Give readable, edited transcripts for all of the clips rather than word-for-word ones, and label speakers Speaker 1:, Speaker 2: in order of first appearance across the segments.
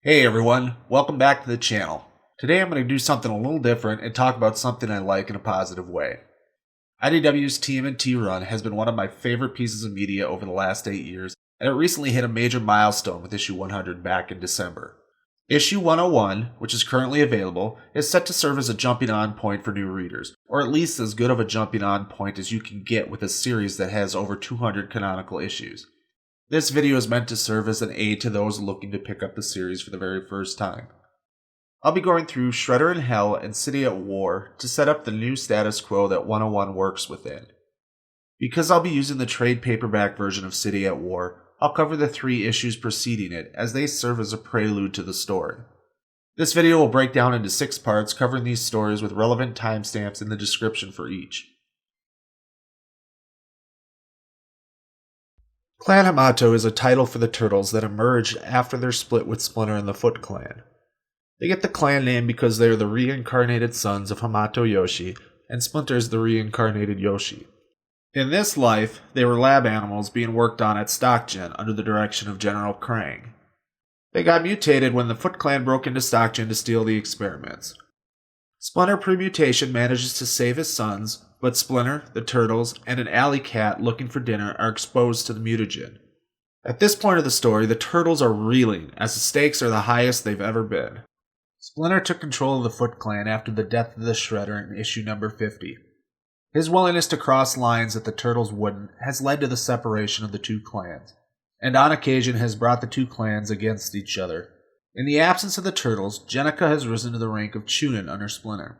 Speaker 1: Hey everyone, welcome back to the channel. Today I'm going to do something a little different and talk about something I like in a positive way. IDW's TMNT run has been one of my favorite pieces of media over the last 8 years, and it recently hit a major milestone with issue 100 back in December. Issue 101, which is currently available, is set to serve as a jumping on point for new readers, or at least as good of a jumping on point as you can get with a series that has over 200 canonical issues. This video is meant to serve as an aid to those looking to pick up the series for the very first time. I'll be going through Shredder in Hell and City at War to set up the new status quo that 101 works within. Because I'll be using the trade paperback version of City at War, I'll cover the 3 issues preceding it as they serve as a prelude to the story. This video will break down into 6 parts covering these stories with relevant timestamps in the description for each. Clan Hamato is a title for the Turtles that emerged after their split with Splinter and the Foot Clan. They get the clan name because they are the reincarnated sons of Hamato Yoshi, and Splinter is the reincarnated Yoshi. In this life, they were lab animals being worked on at Stockgen under the direction of General Krang. They got mutated when the Foot Clan broke into Stockgen to steal the experiments. Splinter pre-mutation manages to save his sons, but Splinter, the Turtles, and an alley cat looking for dinner are exposed to the mutagen. At this point of the story, the Turtles are reeling, as the stakes are the highest they've ever been. Splinter took control of the Foot Clan after the death of the Shredder in issue number 50. His willingness to cross lines that the Turtles wouldn't has led to the separation of the two clans, and on occasion has brought the two clans against each other. In the absence of the Turtles, Jenica has risen to the rank of Chunin under Splinter.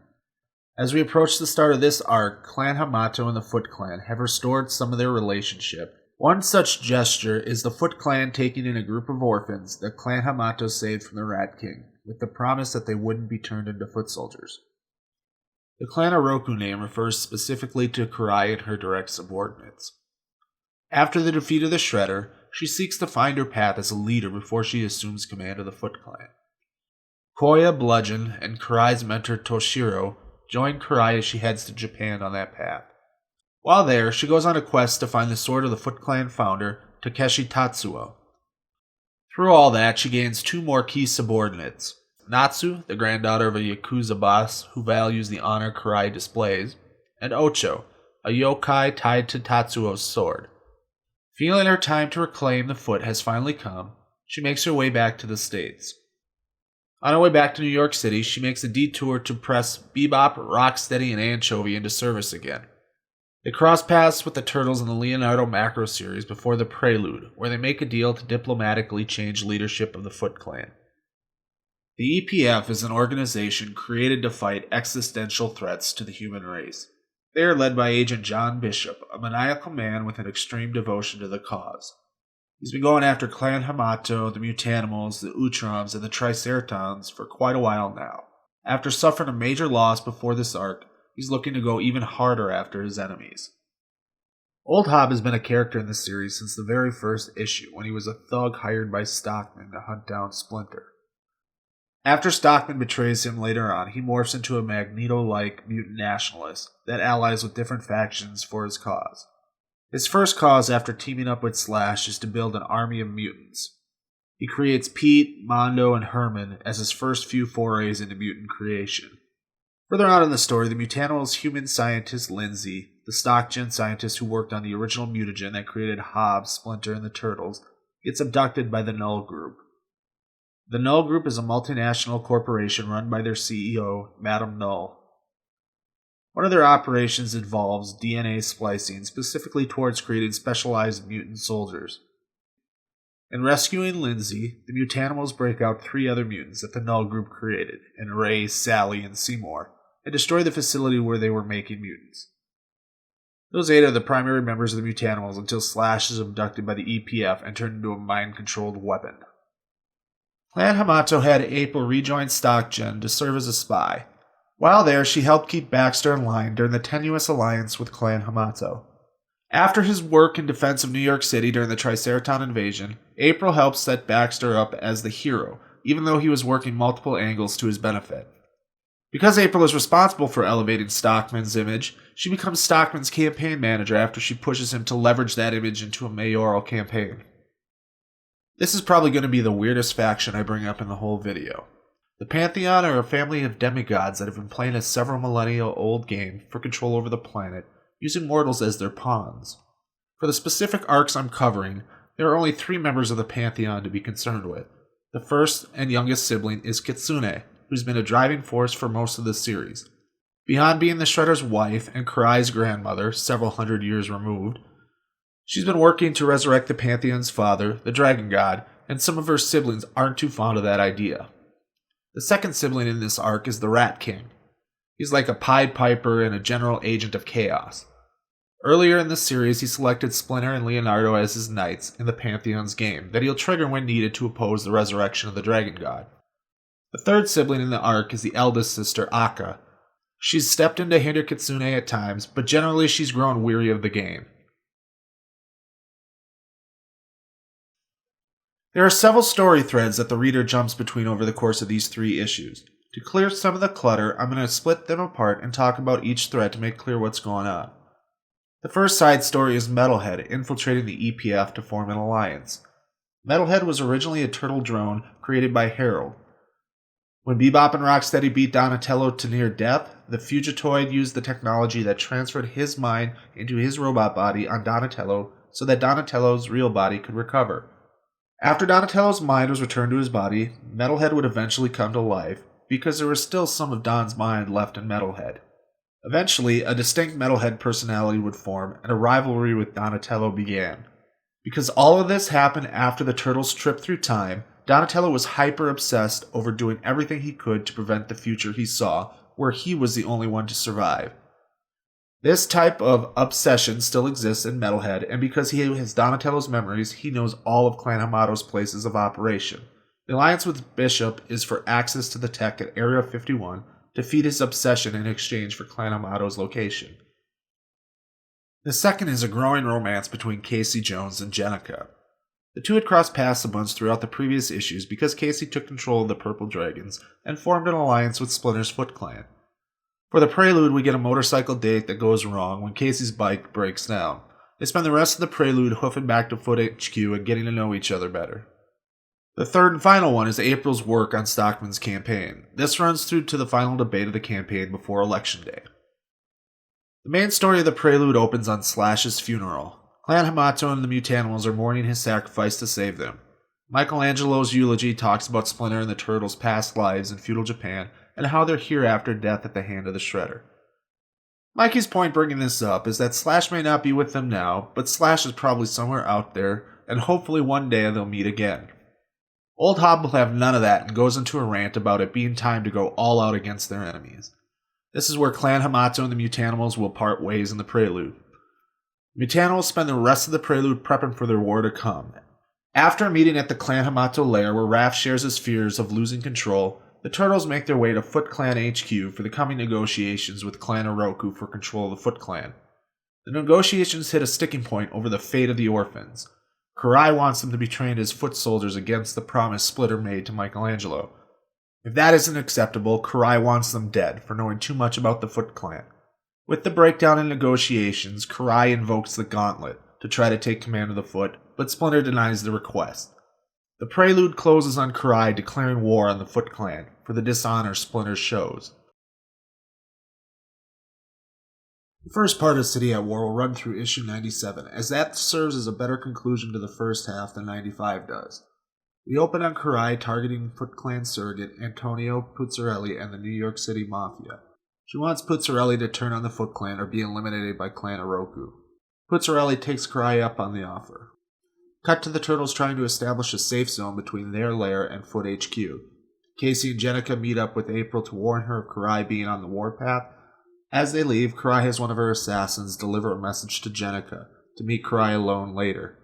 Speaker 1: As we approach the start of this arc, Clan Hamato and the Foot Clan have restored some of their relationship. One such gesture is the Foot Clan taking in a group of orphans that Clan Hamato saved from the Rat King, with the promise that they wouldn't be turned into foot soldiers. The Clan Oroku name refers specifically to Karai and her direct subordinates. After the defeat of the Shredder, she seeks to find her path as a leader before she assumes command of the Foot Clan. Koya, Bludgeon, and Karai's mentor Toshiro join Karai as she heads to Japan on that path. While there, she goes on a quest to find the sword of the Foot Clan founder, Takeshi Tatsuo. Through all that, she gains 2 more key subordinates. Natsu, the granddaughter of a Yakuza boss who values the honor Karai displays, and Ocho, a yokai tied to Tatsuo's sword. Feeling her time to reclaim the foot has finally come, she makes her way back to the States. On her way back to New York City, she makes a detour to press Bebop, Rocksteady, and Anchovy into service again. They cross paths with the Turtles in the Leonardo Macro series before the Prelude, where they make a deal to diplomatically change leadership of the Foot Clan. The EPF is an organization created to fight existential threats to the human race. They are led by Agent John Bishop, a maniacal man with an extreme devotion to the cause. He's been going after Clan Hamato, the Mutanimals, the Utroms, and the Triceratons for quite a while now. After suffering a major loss before this arc, he's looking to go even harder after his enemies. Old Hob has been a character in the series since the very first issue, when he was a thug hired by Stockman to hunt down Splinter. After Stockman betrays him later on, he morphs into a Magneto-like mutant nationalist that allies with different factions for his cause. His first cause after teaming up with Slash is to build an army of mutants. He creates Pete, Mondo, and Herman as his first few forays into mutant creation. Further on in the story, the Mutanimals human scientist Lindsay, the Stockgen scientist who worked on the original mutagen that created Hob, Splinter, and the Turtles, gets abducted by the Null Group. The Null Group is a multinational corporation run by their CEO, Madame Null. One of their operations involves DNA splicing, specifically towards creating specialized mutant soldiers. In rescuing Lindsay, the Mutanimals break out 3 other mutants that the Null Group created, and Ray, Sally, and Seymour, and destroy the facility where they were making mutants. Those 8 are the primary members of the Mutanimals until Slash is abducted by the EPF and turned into a mind-controlled weapon. Clan Hamato had April rejoin Stockgen to serve as a spy. While there, she helped keep Baxter in line during the tenuous alliance with Clan Hamato. After his work in defense of New York City during the Triceraton invasion, April helped set Baxter up as the hero, even though he was working multiple angles to his benefit. Because April is responsible for elevating Stockman's image, she becomes Stockman's campaign manager after she pushes him to leverage that image into a mayoral campaign. This is probably going to be the weirdest faction I bring up in the whole video. The Pantheon are a family of demigods that have been playing a several millennia-old game for control over the planet, using mortals as their pawns. For the specific arcs I'm covering, there are only 3 members of the Pantheon to be concerned with. The first and youngest sibling is Kitsune, who's been a driving force for most of the series. Beyond being the Shredder's wife and Kurai's grandmother, several hundred years removed, she's been working to resurrect the Pantheon's father, the Dragon God, and some of her siblings aren't too fond of that idea. The second sibling in this arc is the Rat King. He's like a Pied Piper and a general agent of chaos. Earlier in the series, he selected Splinter and Leonardo as his knights in the Pantheon's game that he'll trigger when needed to oppose the resurrection of the Dragon God. The third sibling in the arc is the eldest sister, Akka. She's stepped in to hinder Kitsune at times, but generally she's grown weary of the game. There are several story threads that the reader jumps between over the course of these 3 issues. To clear some of the clutter, I'm going to split them apart and talk about each thread to make clear what's going on. The first side story is Metalhead infiltrating the EPF to form an alliance. Metalhead was originally a turtle drone created by Harold. When Bebop and Rocksteady beat Donatello to near death, the Fugitoid used the technology that transferred his mind into his robot body on Donatello so that Donatello's real body could recover. After Donatello's mind was returned to his body, Metalhead would eventually come to life because there was still some of Don's mind left in Metalhead. Eventually, a distinct Metalhead personality would form and a rivalry with Donatello began. Because all of this happened after the Turtles' trip through time, Donatello was hyper-obsessed over doing everything he could to prevent the future he saw, where he was the only one to survive. This type of obsession still exists in Metalhead, and because he has Donatello's memories, he knows all of Clan Hamato's places of operation. The alliance with Bishop is for access to the tech at Area 51 to feed his obsession in exchange for Clan Hamato's location. The second is a growing romance between Casey Jones and Jenica. The two had crossed paths a bunch throughout the previous issues because Casey took control of the Purple Dragons and formed an alliance with Splinter's Foot Clan. For the prelude, we get a motorcycle date that goes wrong when Casey's bike breaks down. They spend the rest of the prelude hoofing back to Foot HQ and getting to know each other better. The third and final one is April's work on Stockman's campaign. This runs through to the final debate of the campaign before Election Day. The main story of the prelude opens on Slash's funeral. Clan Hamato and the Mutanimals are mourning his sacrifice to save them. Michelangelo's eulogy talks about Splinter and the Turtles' past lives in feudal Japan and how they're here after death at the hand of the Shredder. Mikey's point bringing this up is that Slash may not be with them now, but Slash is probably somewhere out there, and hopefully one day they'll meet again. Old Hob will have none of that and goes into a rant about it being time to go all out against their enemies. This is where Clan Hamato and the Mutanimals will part ways in the prelude. Mutanimals spend the rest of the prelude prepping for their war to come. After a meeting at the Clan Hamato lair where Raph shares his fears of losing control, the Turtles make their way to Foot Clan HQ for the coming negotiations with Clan Oroku for control of the Foot Clan. The negotiations hit a sticking point over the fate of the orphans. Kurai wants them to be trained as foot soldiers against the promise Splitter made to Michelangelo. If that isn't acceptable, Kurai wants them dead for knowing too much about the Foot Clan. With the breakdown in negotiations, Kurai invokes the Gauntlet to try to take command of the Foot, but Splinter denies the request. The prelude closes on Kurai declaring war on the Foot Clan for the dishonor Splinter shows. The first part of City at War will run through issue 97, as that serves as a better conclusion to the first half than 95 does. We open on Kurai targeting Foot Clan surrogate Antonio Puzzarelli and the New York City Mafia. She wants Puzzarelli to turn on the Foot Clan or be eliminated by Clan Oroku. Puzzarelli takes Kurai up on the offer. Cut to the Turtles trying to establish a safe zone between their lair and Foot HQ. Casey and Jenica meet up with April to warn her of Kurai being on the warpath. As they leave, Kurai has one of her assassins deliver a message to Jenica to meet Kurai alone later.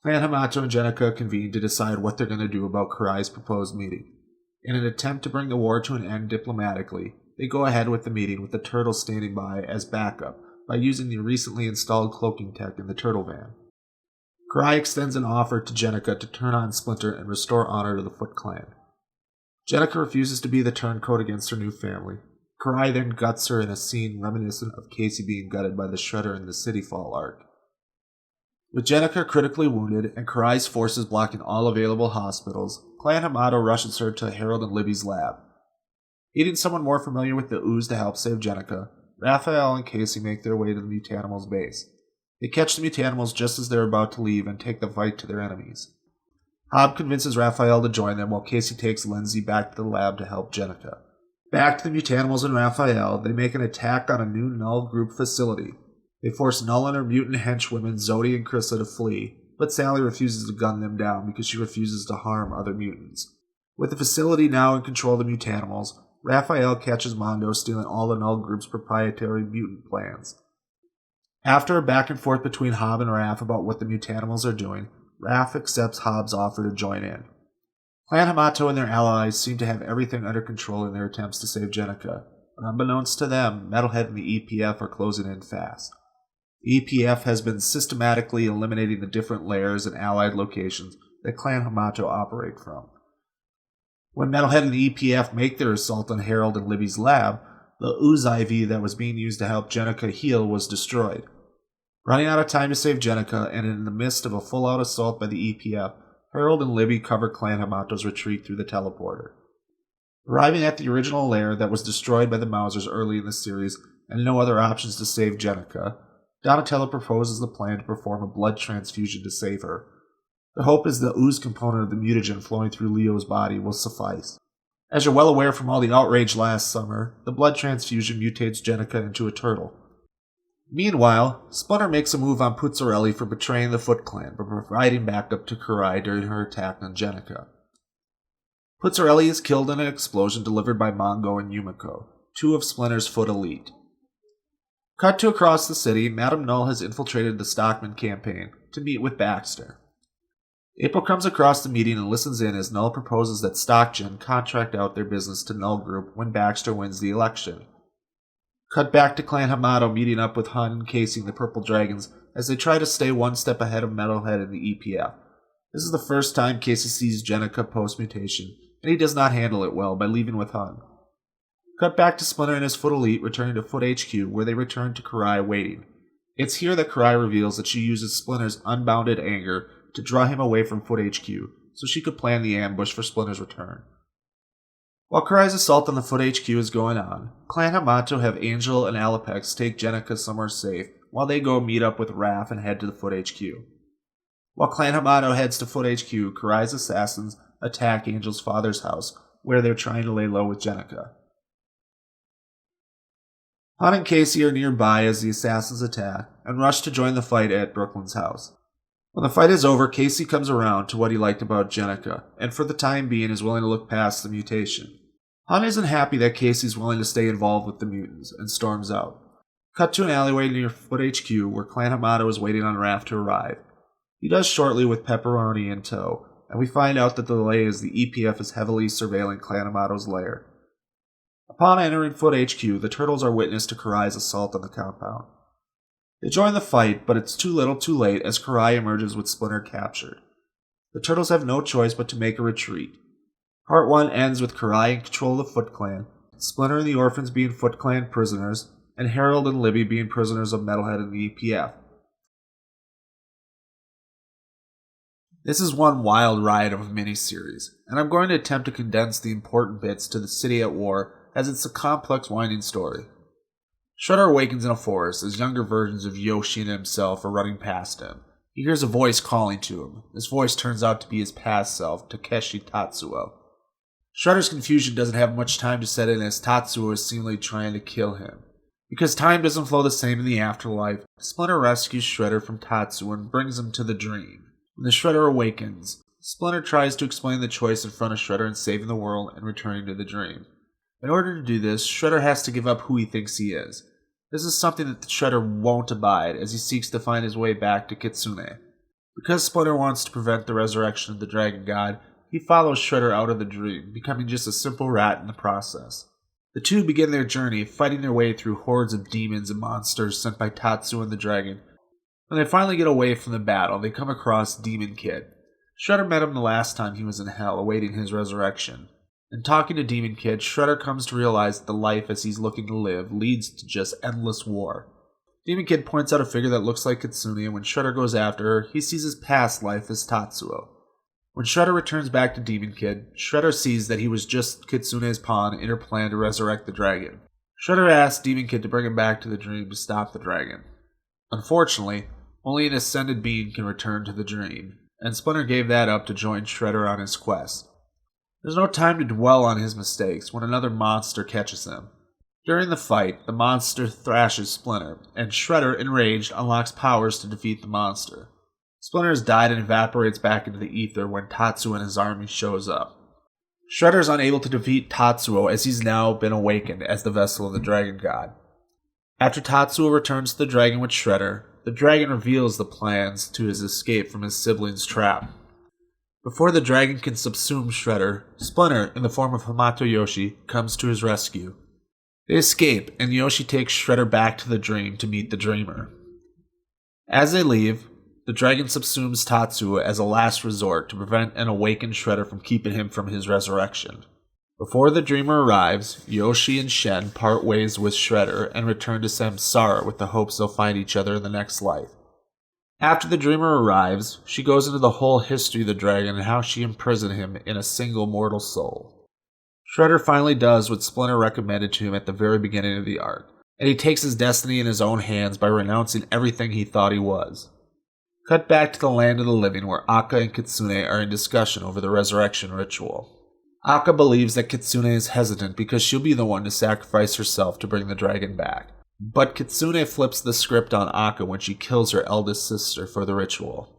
Speaker 1: Clan Hamato and Jenica convene to decide what they're going to do about Kurai's proposed meeting. In an attempt to bring the war to an end diplomatically, they go ahead with the meeting with the Turtles standing by as backup by using the recently installed cloaking tech in the Turtle Van. Kurai extends an offer to Jenica to turn on Splinter and restore honor to the Foot Clan. Jenica refuses to be the turncoat against her new family. Kurai then guts her in a scene reminiscent of Casey being gutted by the Shredder in the City Fall arc. With Jenica critically wounded and Karai's forces blocking all available hospitals, Clan Hamato rushes her to Harold and Libby's lab. Needing someone more familiar with the ooze to help save Jenica, Raphael and Casey make their way to the Mutanimals' base. They catch the Mutanimals just as they're about to leave and take the fight to their enemies. Hobb convinces Raphael to join them while Casey takes Lindsay back to the lab to help Jenica. Back to the Mutanimals and Raphael, they make an attack on a new Null Group facility. They force Null and her mutant henchwomen Zodi and Krista to flee, but Sally refuses to gun them down because she refuses to harm other mutants. With the facility now in control of the Mutanimals, Raphael catches Mondo stealing all the Null Group's proprietary mutant plans. After a back and forth between Hobb and Raph about what the Mutanimals are doing, Raph accepts Hobb's offer to join in. Clan Hamato and their allies seem to have everything under control in their attempts to save Jenica, but unbeknownst to them, Metalhead and the EPF are closing in fast. The EPF has been systematically eliminating the different layers and allied locations that Clan Hamato operate from. When Metalhead and the EPF make their assault on Harold and Libby's lab, the ooze IV that was being used to help Jenica heal was destroyed. Running out of time to save Jenica, and in the midst of a full-out assault by the EPF, Harold and Libby cover Clan Hamato's retreat through the teleporter. Arriving at the original lair that was destroyed by the Mausers early in the series, and no other options to save Jenica, Donatello proposes the plan to perform a blood transfusion to save her. The hope is the ooze component of the mutagen flowing through Leo's body will suffice. As you're well aware from all the outrage last summer, the blood transfusion mutates Jenica into a turtle. Meanwhile, Splinter makes a move on Puzzarelli for betraying the Foot Clan but providing backup to Karai during her attack on Jenica. Puzzarelli is killed in an explosion delivered by Mongo and Yumiko, two of Splinter's Foot elite. Cut to across the city, Madame Null has infiltrated the Stockman campaign to meet with Baxter. April comes across the meeting and listens in as Null proposes that StockGen contract out their business to Null Group when Baxter wins the election. Cut back to Clan Hamato meeting up with Hun and Casey and the Purple Dragons as they try to stay one step ahead of Metalhead and the EPF. This is the first time Casey sees Jenica post-mutation, and he does not handle it well by leaving with Hun. Cut back to Splinter and his Foot Elite returning to Foot HQ where they return to Karai waiting. It's here that Karai reveals that she uses Splinter's unbounded anger to draw him away from Foot HQ so she could plan the ambush for Splinter's return. While Karai's assault on the Foot HQ is going on, Clan Hamato have Angel and Alapex take Jenica somewhere safe while they go meet up with Raph and head to the Foot HQ. While Clan Hamato heads to Foot HQ, Karai's assassins attack Angel's father's house where they're trying to lay low with Jenica. Han and Casey are nearby as the assassins attack and rush to join the fight at Brooklyn's house. When the fight is over, Casey comes around to what he liked about Jenica, and for the time being is willing to look past the mutation. Han isn't happy that Casey's willing to stay involved with the mutants, and storms out. Cut to an alleyway near Foot HQ where Clan Hamato is waiting on Raph to arrive. He does shortly with Pepperoni in tow, and we find out that the delay is the EPF is heavily surveilling Clan Hamato's lair. Upon entering Foot HQ, the Turtles are witness to Karai's assault on the compound. They join the fight, but it's too little too late as Karai emerges with Splinter captured. The Turtles have no choice but to make a retreat. Part 1 ends with Karai in control of the Foot Clan, Splinter and the Orphans being Foot Clan prisoners, and Harold and Libby being prisoners of Metalhead and the EPF. This is one wild ride of a miniseries, and I'm going to attempt to condense the important bits to the City at War as it's a complex winding story. Shredder awakens in a forest as younger versions of Yoshi and himself are running past him. He hears a voice calling to him. This voice turns out to be his past self, Takeshi Tatsuo. Shredder's confusion doesn't have much time to set in as Tatsuo is seemingly trying to kill him. Because time doesn't flow the same in the afterlife, Splinter rescues Shredder from Tatsuo and brings him to the dream. When the Shredder awakens, Splinter tries to explain the choice in front of Shredder in saving the world and returning to the dream. In order to do this, Shredder has to give up who he thinks he is. This is something that the Shredder won't abide as he seeks to find his way back to Kitsune. Because Splinter wants to prevent the resurrection of the Dragon God, he follows Shredder out of the dream, becoming just a simple rat in the process. The two begin their journey, fighting their way through hordes of demons and monsters sent by Tatsu and the dragon. When they finally get away from the battle, they come across Demon Kid. Shredder met him the last time he was in hell, awaiting his resurrection. In talking to Demon Kid, Shredder comes to realize that the life as he's looking to live leads to just endless war. Demon Kid points out a figure that looks like Kitsune, and when Shredder goes after her, he sees his past life as Tatsuo. When Shredder returns back to Demon Kid, Shredder sees that he was just Kitsune's pawn in her plan to resurrect the dragon. Shredder asks Demon Kid to bring him back to the dream to stop the dragon. Unfortunately, only an ascended being can return to the dream, and Splinter gave that up to join Shredder on his quest. There's no time to dwell on his mistakes when another monster catches him. During the fight, the monster thrashes Splinter, and Shredder, enraged, unlocks powers to defeat the monster. Splinter has died and evaporates back into the ether when Tatsuo and his army shows up. Shredder is unable to defeat Tatsuo as he's now been awakened as the vessel of the Dragon God. After Tatsuo returns to the dragon with Shredder, the dragon reveals the plans to his escape from his siblings' trap. Before the dragon can subsume Shredder, Splinter, in the form of Hamato Yoshi, comes to his rescue. They escape, and Yoshi takes Shredder back to the dream to meet the Dreamer. As they leave, the dragon subsumes Tatsuo as a last resort to prevent an awakened Shredder from keeping him from his resurrection. Before the Dreamer arrives, Yoshi and Shen part ways with Shredder and return to Samsara with the hopes they'll find each other in the next life. After the Dreamer arrives, she goes into the whole history of the dragon and how she imprisoned him in a single mortal soul. Shredder finally does what Splinter recommended to him at the very beginning of the arc, and he takes his destiny in his own hands by renouncing everything he thought he was. Cut back to the land of the living where Akka and Kitsune are in discussion over the resurrection ritual. Akka believes that Kitsune is hesitant because she'll be the one to sacrifice herself to bring the dragon back. But Kitsune flips the script on Akka when she kills her eldest sister for the ritual.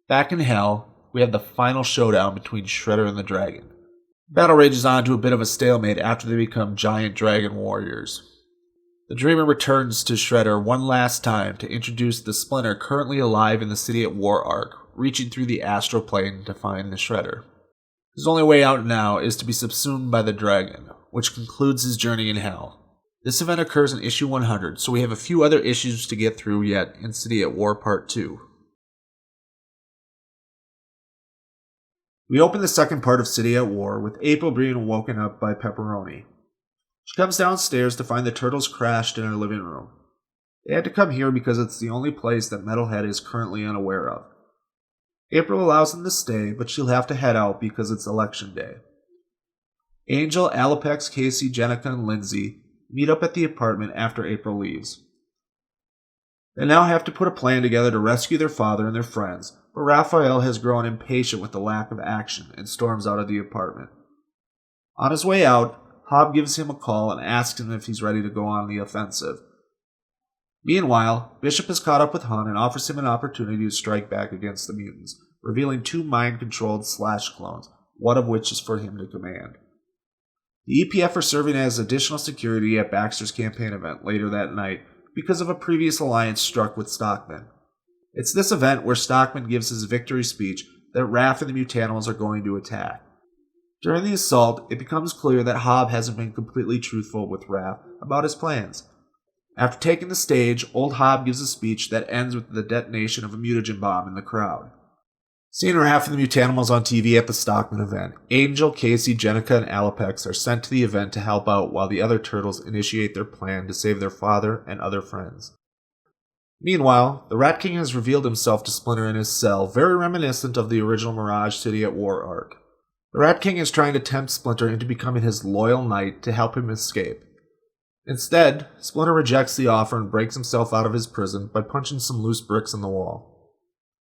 Speaker 1: Back in Hell, we have the final showdown between Shredder and the dragon. Battle rages on to a bit of a stalemate after they become giant dragon warriors. The Dreamer returns to Shredder one last time to introduce the Splinter currently alive in the City at War arc, reaching through the astral plane to find the Shredder. His only way out now is to be subsumed by the dragon, which concludes his journey in Hell. This event occurs in issue 100, so we have a few other issues to get through yet in City at War Part 2. We open the second part of City at War with April being woken up by Pepperoni. She comes downstairs to find the turtles crashed in her living room. They had to come here because it's the only place that Metalhead is currently unaware of. April allows them to stay, but she'll have to head out because it's election day. Angel, Alapex, Casey, Jenica, and Lindsay meet up at the apartment after April leaves. They now have to put a plan together to rescue their father and their friends, but Raphael has grown impatient with the lack of action and storms out of the apartment. On his way out, Hob gives him a call and asks him if he's ready to go on the offensive. Meanwhile, Bishop has caught up with Hun and offers him an opportunity to strike back against the mutants, revealing 2 mind-controlled Slash clones, one of which is for him to command. The EPF are serving as additional security at Baxter's campaign event later that night because of a previous alliance struck with Stockman. It's this event where Stockman gives his victory speech that Raph and the Mutanimals are going to attack. During the assault, it becomes clear that Hob hasn't been completely truthful with Raph about his plans. After taking the stage, old Hob gives a speech that ends with the detonation of a mutagen bomb in the crowd. Seeing Raph and the Mutanimals on TV at the Stockman event, Angel, Casey, Jenica, and Alapex are sent to the event to help out while the other turtles initiate their plan to save their father and other friends. Meanwhile, the Rat King has revealed himself to Splinter in his cell, very reminiscent of the original Mirage City at War arc. The Rat King is trying to tempt Splinter into becoming his loyal knight to help him escape. Instead, Splinter rejects the offer and breaks himself out of his prison by punching some loose bricks in the wall.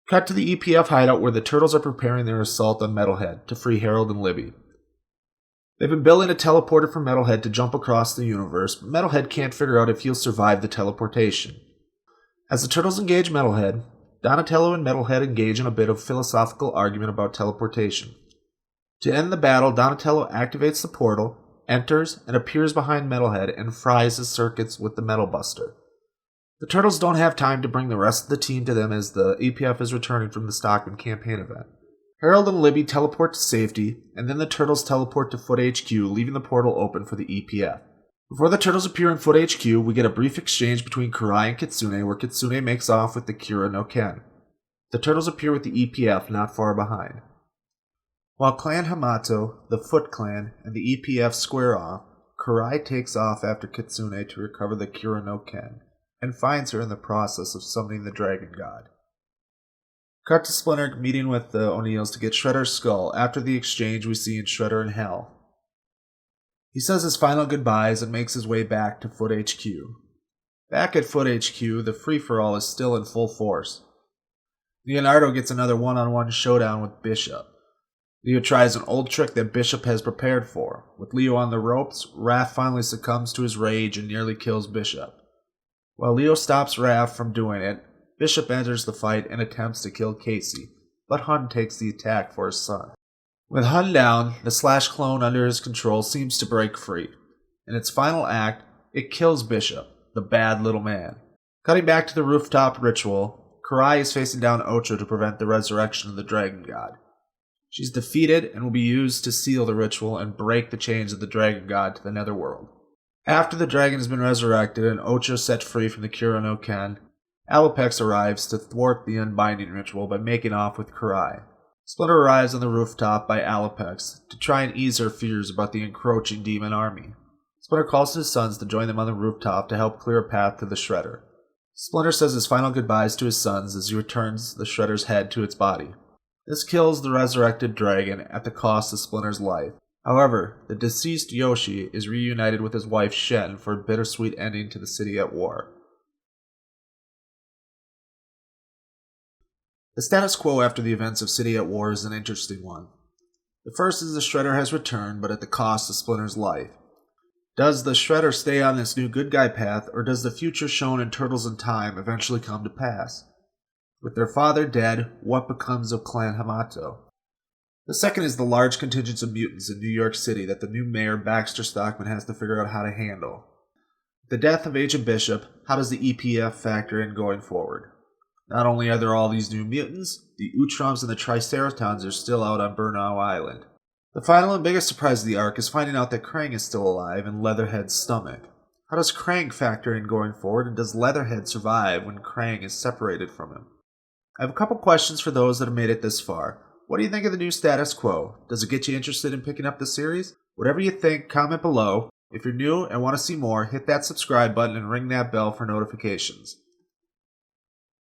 Speaker 1: Cut to the EPF hideout where the turtles are preparing their assault on Metalhead to free Harold and Libby. They've been building a teleporter for Metalhead to jump across the universe, but Metalhead can't figure out if he'll survive the teleportation. As the turtles engage Metalhead, Donatello and Metalhead engage in a bit of philosophical argument about teleportation. To end the battle, Donatello activates the portal, enters, and appears behind Metalhead and fries his circuits with the Metal Buster. The turtles don't have time to bring the rest of the team to them as the EPF is returning from the Stockman campaign event. Harold and Libby teleport to safety, and then the turtles teleport to Foot HQ, leaving the portal open for the EPF. Before the turtles appear in Foot HQ, we get a brief exchange between Kurai and Kitsune, where Kitsune makes off with the Kira no Ken. The turtles appear with the EPF not far behind. While Clan Hamato, the Foot Clan, and the EPF square off, Kurai takes off after Kitsune to recover the Kira no Ken, and finds her in the process of summoning the Dragon God. Cut to Splinter meeting with the O'Neills to get Shredder's skull. After the exchange, we see in Shredder in hell. He says his final goodbyes and makes his way back to Foot HQ. Back at Foot HQ, the free-for-all is still in full force. Leonardo gets another one-on-one showdown with Bishop. Leo tries an old trick that Bishop has prepared for. With Leo on the ropes, Raph finally succumbs to his rage and nearly kills Bishop. While Leo stops Raph from doing it, Bishop enters the fight and attempts to kill Casey, but Hun takes the attack for his son. With Hun down, the Slash clone under his control seems to break free. In its final act, it kills Bishop, the bad little man. Cutting back to the rooftop ritual, Karai is facing down Ocho to prevent the resurrection of the Dragon God. She's defeated and will be used to seal the ritual and break the chains of the Dragon God to the Netherworld. After the dragon has been resurrected and Ocho set free from the Kira no Ken, Alopex arrives to thwart the unbinding ritual by making off with Karai. Splinter arrives on the rooftop by Alopex to try and ease her fears about the encroaching demon army. Splinter calls to his sons to join them on the rooftop to help clear a path to the Shredder. Splinter says his final goodbyes to his sons as he returns the Shredder's head to its body. This kills the resurrected dragon at the cost of Splinter's life. However, the deceased Yoshi is reunited with his wife Shen for a bittersweet ending to the City at War. The status quo after the events of City at War is an interesting one. The first is the Shredder has returned, but at the cost of Splinter's life. Does the Shredder stay on this new good guy path, or does the future shown in Turtles in Time eventually come to pass? With their father dead, what becomes of Clan Hamato? The second is the large contingents of mutants in New York City that the new mayor Baxter Stockman has to figure out how to handle. With the death of Agent Bishop, how does the EPF factor in going forward? Not only are there all these new mutants, the Utroms and the Triceratons are still out on Burnow Island. The final and biggest surprise of the arc is finding out that Krang is still alive in Leatherhead's stomach. How does Krang factor in going forward, and does Leatherhead survive when Krang is separated from him? I have a couple questions for those that have made it this far. What do you think of the new status quo? Does it get you interested in picking up the series? Whatever you think, comment below. If you're new and want to see more, hit that subscribe button and ring that bell for notifications.